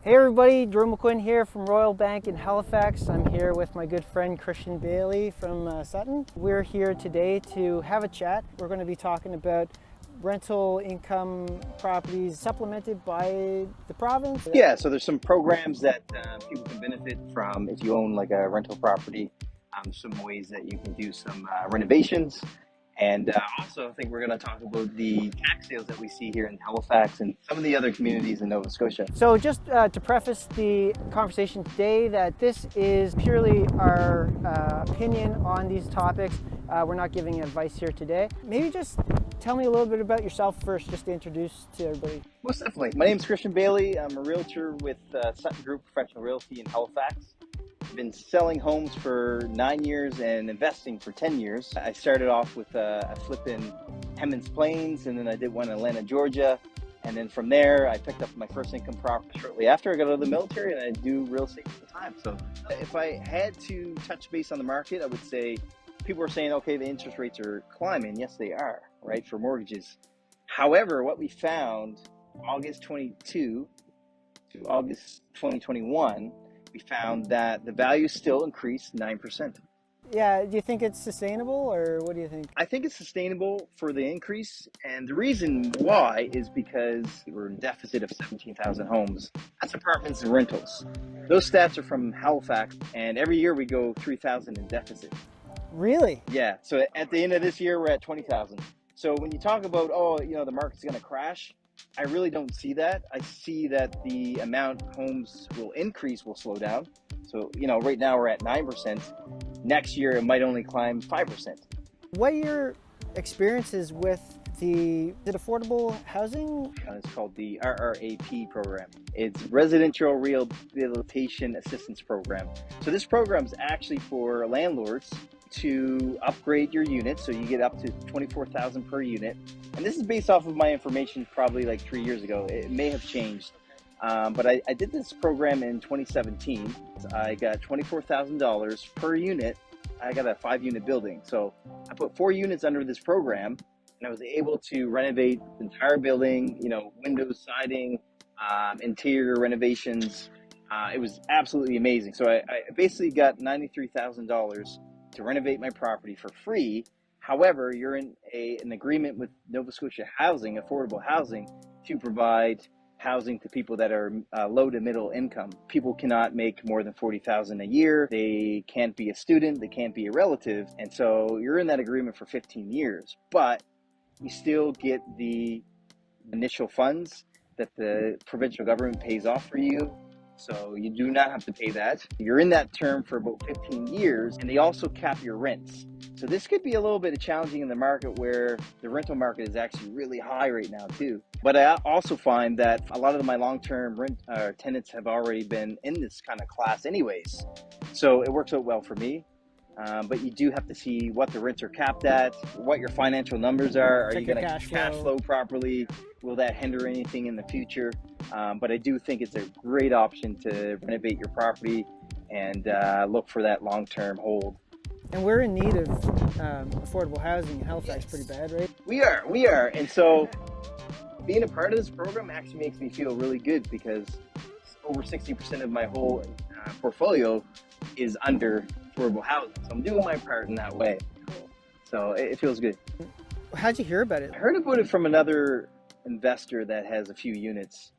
Hey everybody, Drew McQuinn here from Royal Bank in Halifax. I'm here with my good friend Christian Bailey from Sutton. We're here today to have a chat. We're going to be talking about rental income properties supplemented by the province. Yeah, so there's some programs that people can benefit from if you own like a rental property. Some ways that you can do some renovations. And also, I think we're going to talk about the tax sales that we see here in Halifax and some of the other communities in Nova Scotia. So just to preface the conversation today, that this is purely our opinion on these topics. We're not giving advice here today. Maybe just tell me a little bit about yourself first, just to introduce to everybody. Most definitely. My name is Christian Bailey. I'm a realtor with Sutton Professional Realty in Halifax. I've been selling homes for 9 years and investing for 10 years. I started off with a flip in Hemmons Plains, and then I did one in Atlanta, Georgia. And then from there, I picked up my first income property shortly after I got out of the military, and I do real estate full time. So if I had to touch base on the market, I would say people are saying, okay, the interest rates are climbing. Yes, they are, right, for mortgages. However, what we found August 22 to August 2021, we found that the value still increased 9%. Yeah, do you think it's sustainable, or what do you think? I think it's sustainable for the increase, and the reason why is because we're in deficit of 17,000 homes. That's apartments and rentals. Those stats are from Halifax, and every year we go 3,000 in deficit. Really? Yeah, so at the end of this year, we're at 20,000. So when you talk about, the market's going to crash, I really don't see that. I see that the amount homes will increase will slow down. So, right now we're at 9%. Next year, it might only climb 5%. What are your experiences with the affordable housing? It's called the RRAP program. It's Residential Rehabilitation Assistance Program. So this program is actually for landlords to upgrade your unit, so you get up to $24,000 per unit. And this is based off of my information probably like 3 years ago. It may have changed. But I did this program in 2017. I got $24,000 per unit. I got a 5-unit building. So I put 4 units under this program, and I was able to renovate the entire building, windows, siding, interior renovations. It was absolutely amazing. So I basically got $93,000 to renovate my property for free. However, you're in an agreement with Nova Scotia Housing, affordable housing, to provide housing to people that are low to middle income. People cannot make more than $40,000 a year. They can't be a student. They can't be a relative. And so you're in that agreement for 15 years, but you still get the initial funds that the provincial government pays off for you. So you do not have to pay that. You're in that term for about 15 years, and they also cap your rents. So this could be a little bit challenging in the market where the rental market is actually really high right now too. But I also find that a lot of my long-term tenants have already been in this kind of class anyways. So it works out well for me. But you do have to see what the rents are capped at, what your financial numbers are. Are you going to cash flow properly? Will that hinder anything in the future? But I do think it's a great option to renovate your property and look for that long-term hold. And we're in need of affordable housing in Halifax pretty bad, right? We are. And so being a part of this program actually makes me feel really good because over 60% of my whole portfolio is under affordable housing. So I'm doing my part in that way. So it feels good. How'd you hear about it? I heard about it from another investor that has a few units.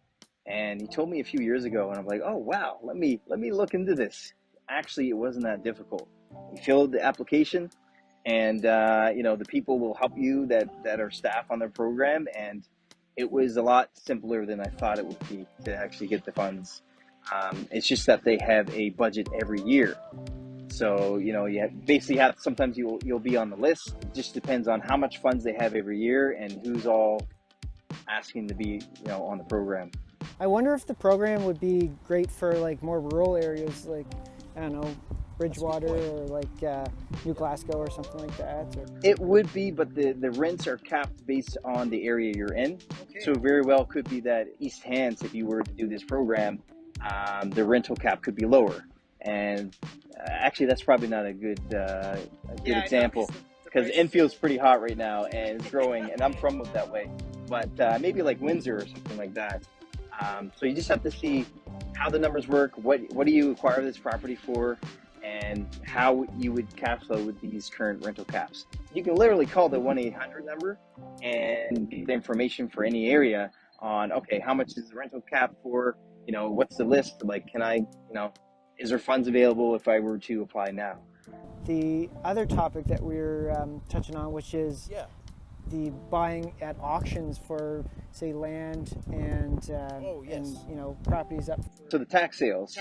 And he told me a few years ago, and I'm like, oh, wow, let me look into this. Actually, it wasn't that difficult. You fill out the application, and, the people will help you that are staff on the program. And it was a lot simpler than I thought it would be to actually get the funds. It's just that they have a budget every year. So, you basically have, sometimes you'll be on the list. It just depends on how much funds they have every year and who's all asking to be, on the program. I wonder if the program would be great for like more rural areas, like, I don't know, Bridgewater or like New Glasgow or something like that. Or... It would be, but the rents are capped based on the area you're in. Okay. So very well could be that East Hants, if you were to do this program, the rental cap could be lower. And actually, that's probably not a good example because Enfield's pretty hot right now and it's growing, and I'm from that way. But maybe like Windsor or something like that. So you just have to see how the numbers work, what do you acquire this property for, and how you would cash flow with these current rental caps. You can literally call the 1-800 number and get the information for any area on, okay, how much is the rental cap for, what's the list, like, can I, is there funds available if I were to apply now? The other topic that we're touching on, which is the buying at auctions for, say, land and properties up. So the tax sales.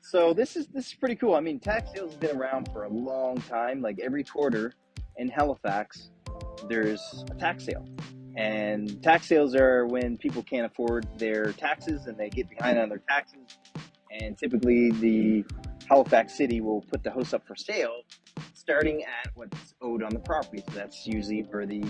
So this is pretty cool. I mean, tax sales has been around for a long time. Like every quarter in Halifax, there's a tax sale. And tax sales are when people can't afford their taxes and they get behind on their taxes. And typically the Halifax city will put the house up for sale starting at what's owed on the property. So that's usually for the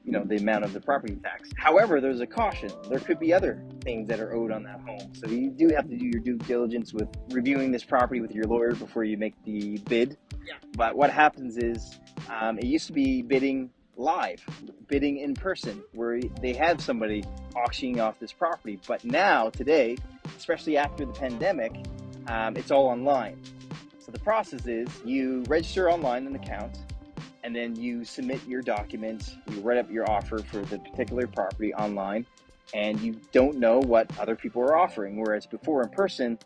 amount of the property tax. However, there's a caution. There could be other things that are owed on that home. So you do have to do your due diligence with reviewing this property with your lawyer before you make the bid. Yeah. But what happens is, it used to be bidding live, bidding in person, where they had somebody auctioning off this property. But now, today, especially after the pandemic, it's all online. So the process is you register online an account, and then you submit your documents, you write up your offer for the particular property online, and you don't know what other people are offering. Whereas before in person,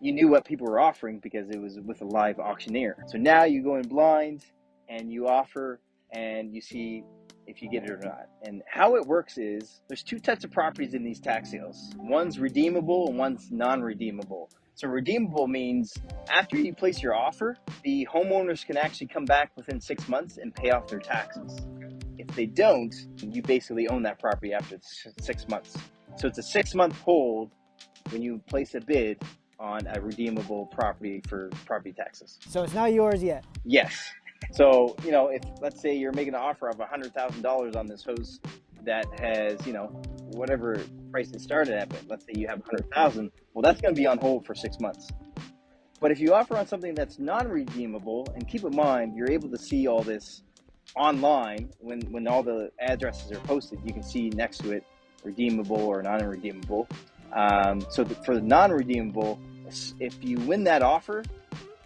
you knew what people were offering because it was with a live auctioneer. So now you go in blind and you offer and you see if you get it or not. And how it works is there's two types of properties in these tax sales. One's redeemable and one's non-redeemable. So redeemable means after you place your offer, the homeowners can actually come back within 6 months and pay off their taxes. If they don't, you basically own that property after 6 months. So it's a 6-month hold when you place a bid on a redeemable property for property taxes. So it's not yours yet? Yes. So, if let's say you're making an offer of $100,000 on this house that has, whatever price it started at, but let's say you have $100,000, well, that's going to be on hold for 6 months. But if you offer on something that's non-redeemable, and keep in mind, you're able to see all this online when all the addresses are posted, you can see next to it redeemable or non-redeemable. For the non-redeemable, if you win that offer,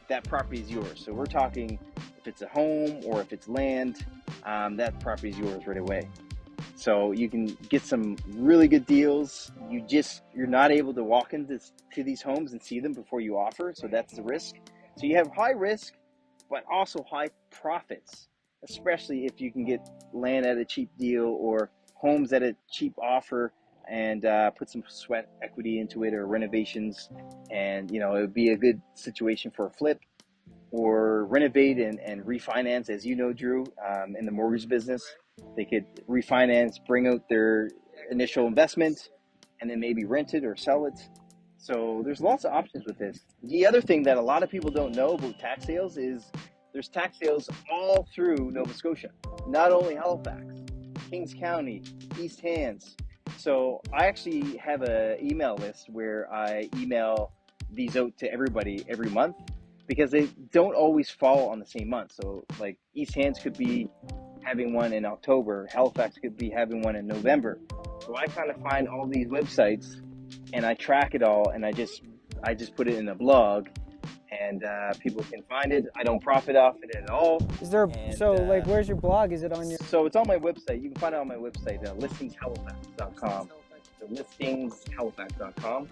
that property is yours. So we're talking if it's a home or if it's land, that property is yours right away. So you can get some really good deals. You're not able to walk into these homes and see them before you offer. So that's the risk. So you have high risk, but also high profits, especially if you can get land at a cheap deal or homes at a cheap offer and put some sweat equity into it or renovations. And, it would be a good situation for a flip or renovate and refinance. As you know, Drew, in the mortgage business, they could refinance, bring out their initial investment, and then maybe rent it or sell it. So there's lots of options with this. The other thing that a lot of people don't know about tax sales is there's tax sales all through Nova Scotia, not only Halifax, Kings County, East Hants. So I actually have an email list where I email these out to everybody every month because they don't always fall on the same month. So like East Hants could be having one in October, Halifax could be having one in November. So I kind of find all these websites and I track it all and I just put it in a blog and people can find it. I don't profit off it at all. Is there where's your blog? Is it on your? So it's on my website. You can find it on my website, listingshalifax.com. So listingshalifax.com,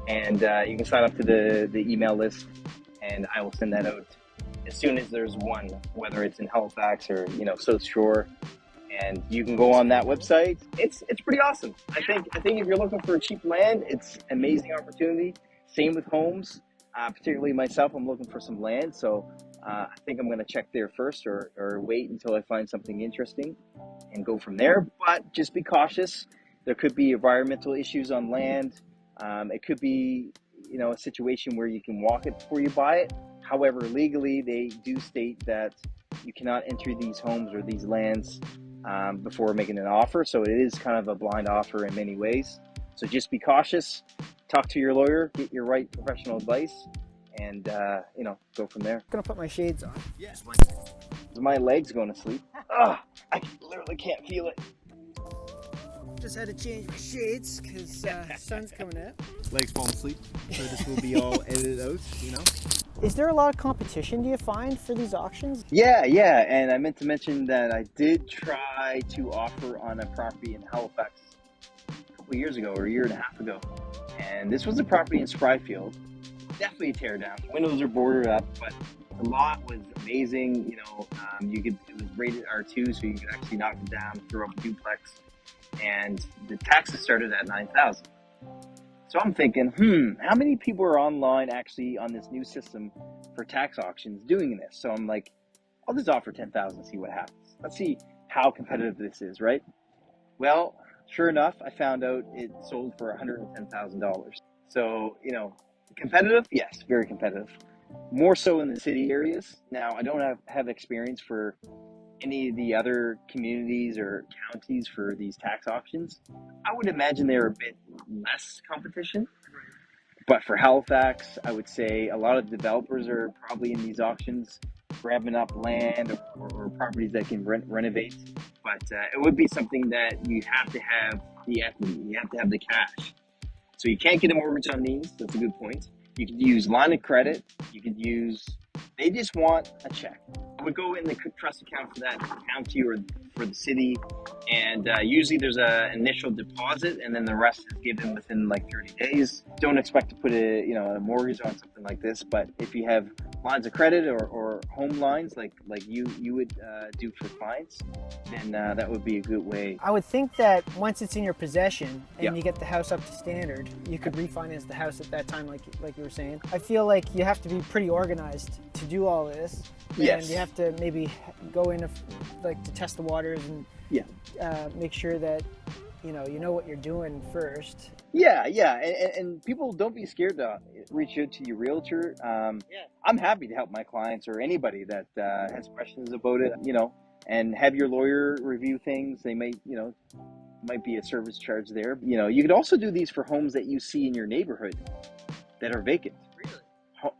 and you can sign up to the email list, and I will send that out as soon as there's one, whether it's in Halifax or South Shore. And you can go on that website. It's pretty awesome. I think if you're looking for cheap land, it's an amazing opportunity. Same with homes. Particularly myself, I'm looking for some land, so I think I'm going to check there first or wait until I find something interesting and go from there. But just be cautious. There could be environmental issues on land. It could be, a situation where you can walk it before you buy it. However, legally, they do state that you cannot enter these homes or these lands before making an offer. So it is kind of a blind offer in many ways. So just be cautious. Talk to your lawyer, get your right professional advice, and go from there. I'm gonna put my shades on. Yes. My leg's going to sleep. I literally can't feel it. Just had to change my shades because sun's coming out. Legs falling asleep, so this will be all edited out, you know. Is there a lot of competition, do you find, for these auctions? Yeah, and I meant to mention that I did try to offer on a property in Halifax a couple years ago, or a year and a half ago. And this was a property in Spryfield. Definitely a tear down. Windows are boarded up, but the lot was amazing. You know, it was rated R2, so you could actually knock it down, throw up a duplex. And the taxes started at $9,000. So I'm thinking, how many people are online actually on this new system for tax auctions doing this? So I'm like, I'll just offer $10,000, see what happens. Let's see how competitive this is, right? Well, sure enough, I found out it sold for $110,000. So, you know, competitive? Yes, very competitive. More so in the city areas. Now, I don't have experience for any of the other communities or counties for these tax auctions. I would imagine they're a bit less competition. But for Halifax, I would say a lot of developers are probably in these auctions grabbing up land or properties that can renovate. But it would be something that you have to have the equity. You have to have the cash. So you can't get a mortgage on these. That's a good point. You could use line of credit. They just want a check. I would go in the trust account for that county or for the city. And usually there's an initial deposit, and then the rest is given within like 30 days. Don't expect to put a mortgage on something like this, but if you have lines of credit or home lines like you would do for clients, then that would be a good way. I would think that once it's in your possession and Yeah. you get the house up to standard, you could refinance the house at that time, like you were saying. I feel like you have to be pretty organized to do all this. Yes. And you have to maybe go in to test the waters and make sure that you know what you're doing first. Yeah, and people don't be scared to reach out to your realtor. I'm happy to help my clients or anybody that has questions about it, and have your lawyer review things. They might be a service charge there. You could also do these for homes that you see in your neighborhood that are vacant. Really?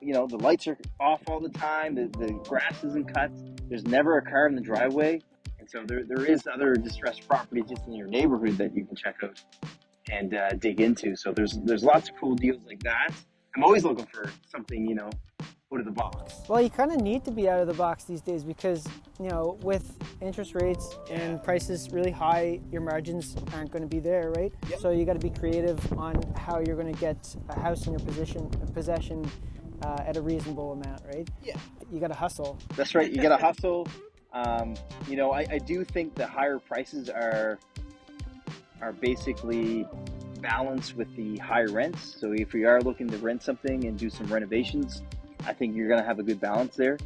The lights are off all the time. The grass isn't cut. There's never a car in the driveway. And so there is other distressed property just in your neighborhood that you can check out and dig into. So there's lots of cool deals like that. I'm always looking for something, out of the box. Well, you kind of need to be out of the box these days because, with interest rates and prices really high, your margins aren't going to be there, right? Yep. So you got to be creative on how you're going to get a house in your possession at a reasonable amount, right? Yeah. You got to hustle. That's right. You got to hustle. I do think the higher prices are basically balanced with the higher rents. So if you are looking to rent something and do some renovations, I think you're going to have a good balance there.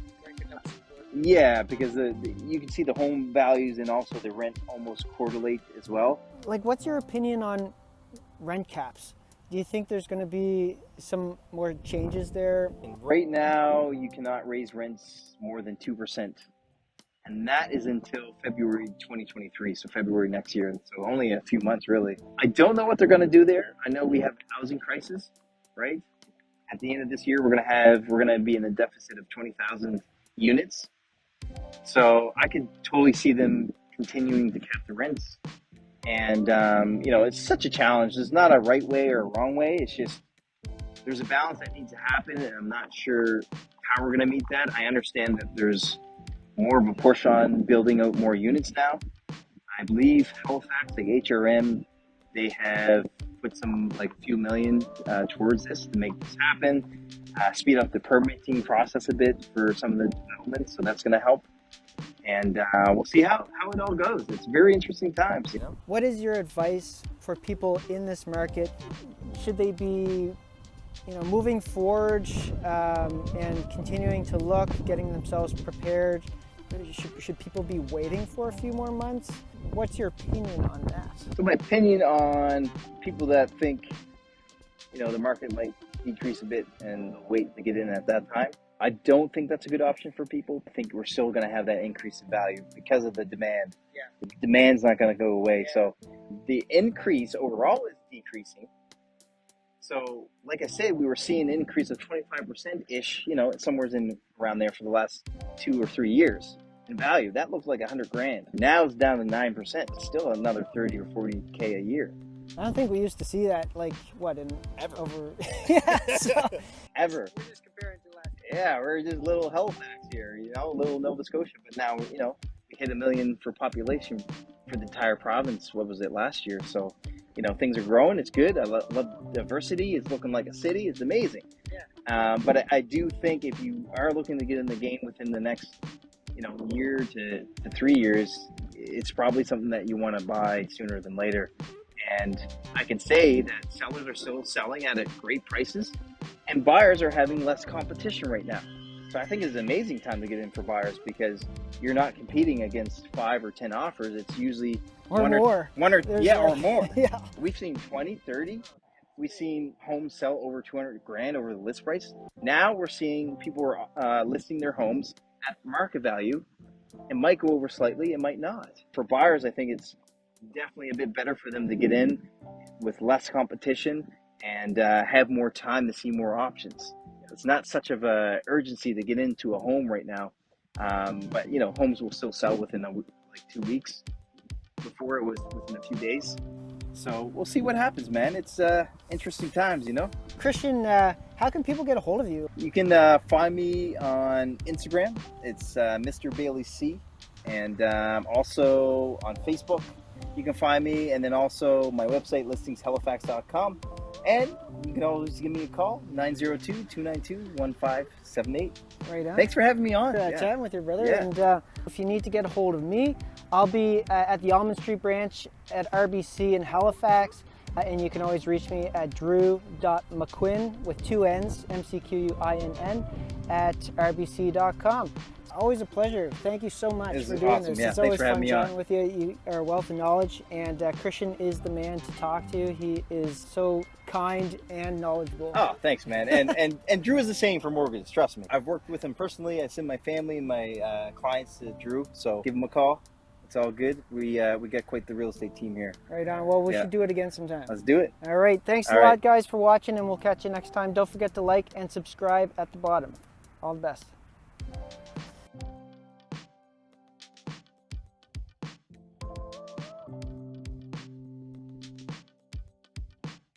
Yeah, because you can see the home values and also the rent almost correlate as well. Like, what's your opinion on rent caps? Do you think there's going to be some more changes there? Right now, you cannot raise rents more than 2%. And that is until February 2023, so February next year. So only a few months, really. I don't know what they're going to do there. I know we have a housing crisis, right? At the end of this year, we're going to be in a deficit of 20,000 units. So I could totally see them continuing to cap the rents. And, it's such a challenge. There's not a right way or a wrong way. It's just there's a balance that needs to happen, and I'm not sure how we're going to meet that. I understand that there's more of a push on building out more units now. I believe Halifax, like HRM, they have put some a few million towards this to make this happen, speed up the permitting process a bit for some of the developments. So that's going to help. And we'll see how it all goes. It's very interesting times, What is your advice for people in this market? Should they be moving forward and continuing to look, getting themselves prepared? Should people be waiting for a few more months? What's your opinion on that? So my opinion on people that think, the market might decrease a bit and wait to get in at that time, I don't think that's a good option for people. I think we're still going to have that increase in value because of the demand. Yeah. The demand's not going to go away. Yeah. So the increase overall is decreasing. So, like I said, we were seeing an increase of 25%-ish, somewhere around there for the last 2 or 3 years. in value. That looked like 100 grand. Now it's down to 9%. It's still another 30 or 40K a year. I don't think we used to see that, like, what, in Ever. over... yeah, so, Ever. We're just comparing to last year. Yeah, we're just little Halifax here, little Nova Scotia. But now, we hit 1 million for population for the entire province. What was it last year? So, things are growing. It's good. I love diversity. It's looking like a city. It's amazing. Yeah. But I do think if you are looking to get in the game within the next, year to 3 years, it's probably something that you want to buy sooner than later. And I can say that sellers are still selling at great prices, and buyers are having less competition right now. So I think it's an amazing time to get in for buyers because you're not competing against 5 or 10 offers. It's usually or more. or more. Yeah. We've seen 20, 30. We've seen homes sell over 200 grand over the list price. Now we're seeing people are listing their homes at market value. It might go over slightly, it might not. For buyers, I think it's definitely a bit better for them to get in with less competition and have more time to see more options. It's not such of a urgency to get into a home right now, but homes will still sell within like 2 weeks. Before it was within a few days. So we'll see what happens, man. It's interesting times, Christian, how can people get a hold of you? You can find me on Instagram. It's Mr. Bailey C. And also on Facebook, you can find me. And then also my website, listingshalifax.com. And you can always give me a call, 902-292-1578. Right on. Thanks for having me on. Chatting with your brother. Yeah. And if you need to get a hold of me, I'll be at the Almond Street branch at RBC in Halifax. And you can always reach me at drew.mcquinn with 2 N's, McQuinn, at rbc.com. Always a pleasure. Thank you so much for doing awesome. this. Yeah, It's thanks always for having fun me chatting with you. You are a wealth of knowledge, and Christian is the man to talk to. He is so kind and knowledgeable. Oh, thanks, man. And Drew is the same for mortgages. Trust me. I've worked with him personally. I send my family and my clients to Drew, so give him a call. It's all good. We got quite the real estate team here. Right on. Well, we should do it again sometime. Let's do it. All right. Thanks a lot, guys, for watching, and we'll catch you next time. Don't forget to like and subscribe at the bottom. All the best.